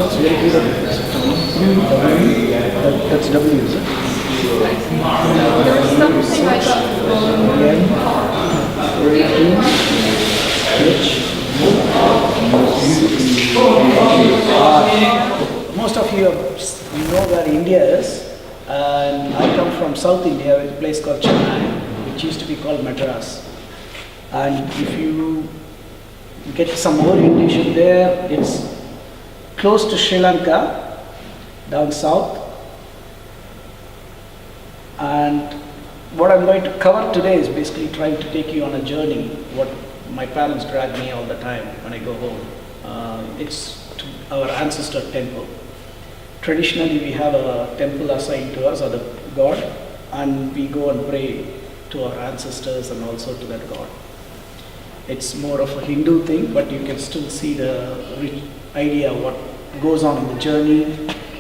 It's very good. That's W, is it? Something I got Most of you know where India is, and I come from South India, a place called Chennai, which used to be called Madras. And if you get some orientation there, it's close to Sri Lanka, down south. And what I'm going to cover today is basically trying to take you on a journey, what my parents drag me all the time when I go home. It's to our ancestor temple. Traditionally, we have a temple assigned to us, or the god, and we go and pray to our ancestors and also to that god. It's more of a Hindu thing, but you can still see the rich idea of what goes on in the journey.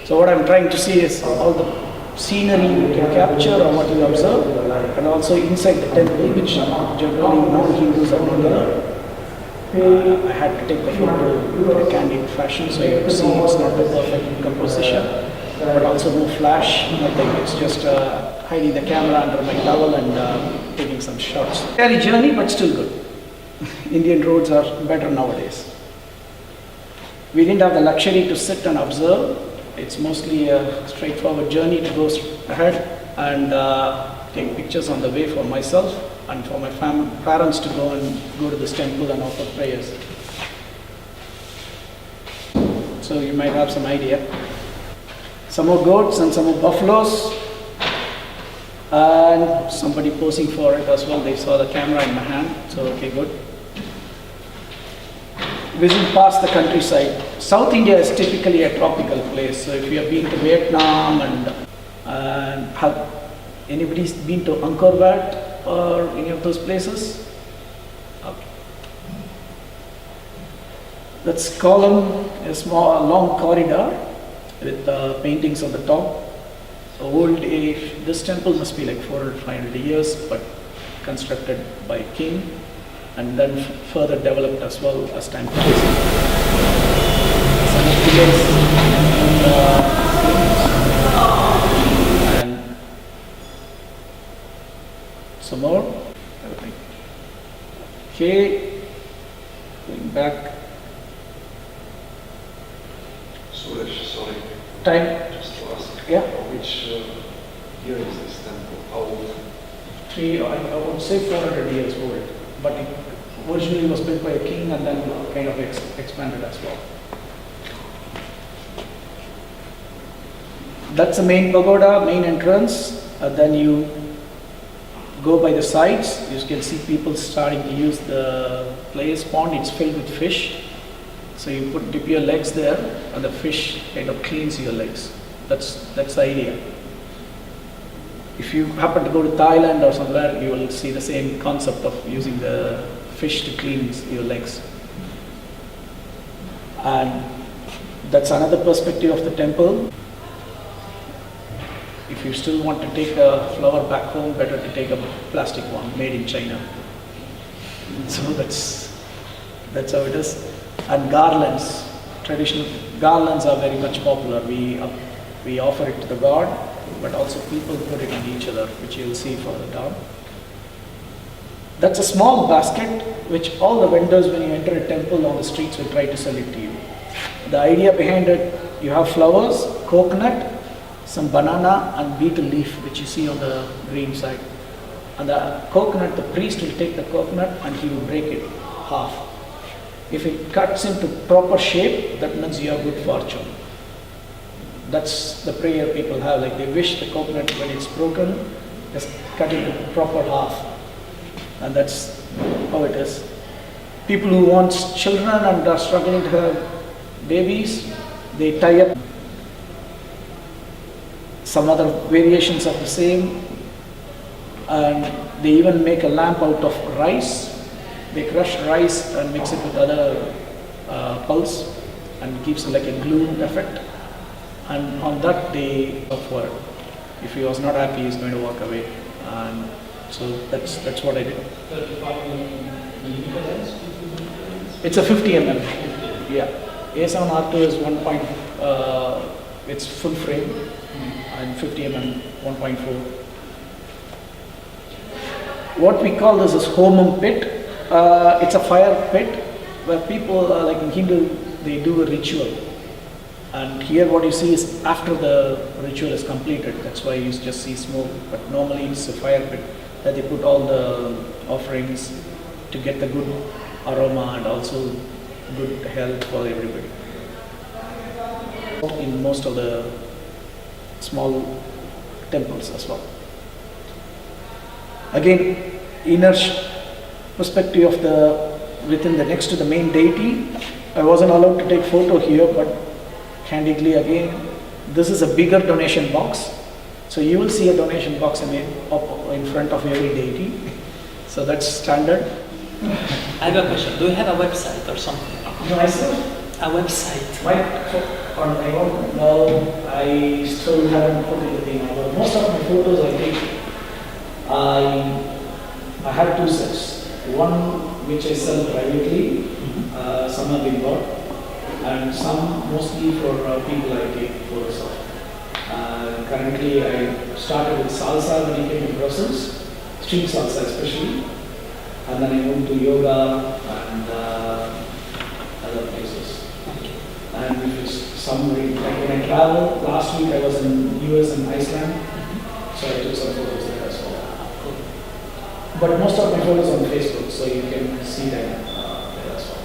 So what I'm trying to see is all the scenery you can capture or what you observe, and also inside the temple, which generally non-Hindus are not allowed. I had to take the photo in a candid fashion, so you can see it's not a perfect composition, but also no flash, nothing. It's just hiding the camera under my towel and taking some shots. Scary journey, but still good. Indian roads are better nowadays. We didn't have the luxury to sit and observe. It's mostly a straightforward journey to go ahead and take pictures on the way for myself and for my parents to go to this temple and offer prayers. So you might have some idea. Some more goats and some more buffaloes, and somebody posing for it as well. They saw the camera in my hand, so okay, good. Whizzing past the countryside. South India is typically a tropical place. So if you have been to Vietnam and have anybody's been to Angkor Wat or any of those places? Okay. Let's call them a small, long corridor with paintings on the top. Old age. This temple must be like 400, 500 years, but constructed by king, and then further developed as well as time passes. Some of the and some more. Okay, going back. Suresh, sorry. Time. Just to ask. Yeah. Which year is this temple? How old? I would say 400 years old, but it originally was built by a king and then kind of expanded as well. That's the main pagoda, main entrance. Then you go by the sides. You can see people starting to use the players pond. It's filled with fish. So you dip your legs there, and the fish kind of cleans your legs. That's the idea. If you happen to go to Thailand or somewhere, you will see the same concept of using the fish to clean your legs. And that's another perspective of the temple. If you still want to take a flower back home, better to take a plastic one made in China. So that's how it is. And garlands, traditional garlands are very much popular. We offer it to the god, but also people put it on each other, which you'll see further down. That's a small basket which all the vendors, when you enter a temple on the streets, will try to sell it to you. The idea behind it, you have flowers, coconut, some banana and betel leaf, which you see on the green side. And the coconut, the priest will take the coconut and he will break it half. If it cuts into proper shape, that means you have good fortune. That's the prayer people have, like they wish the coconut, when it's broken, just cut it into proper half. And that's how it is. People who want children and are struggling to have babies, they tie up some other variations of the same, and they even make a lamp out of rice. They crush rice and mix it with other pulse and gives like a glue effect. And on that they offer. If he was not happy, he's going to walk away. And so that's what I did. It's a 50 mm. Yeah. A7R2 is 1.5 It's full frame and 50 mm 1.4. What we call this is homum pit. It's a fire pit where people, like in Hindu, they do a ritual. And here what you see is after the ritual is completed. That's why you just see smoke. But normally it's a fire pit that they put all the offerings to get the good aroma and also good health for everybody. In most of the small temples as well. Again, inner perspective of the within the next to the main deity. I wasn't allowed to take photo here, but candidly again, this is a bigger donation box. So you will see a donation box in front of every deity. So that's standard. I have a question. Do you have a website or something? Myself? A website? On my own, no, I still haven't put anything out. Most of my photos I take, I have two sets. One which I sell privately, some have been bought, and some mostly for people I take photos of. Currently, I started with salsa when I came to Brussels, street salsa especially, and then I moved to yoga and other places. And if it's somewhere, like when I travel, last week I was in US and Iceland, so I took some photos there as well. But most of my photos on Facebook, so you can see them there as well.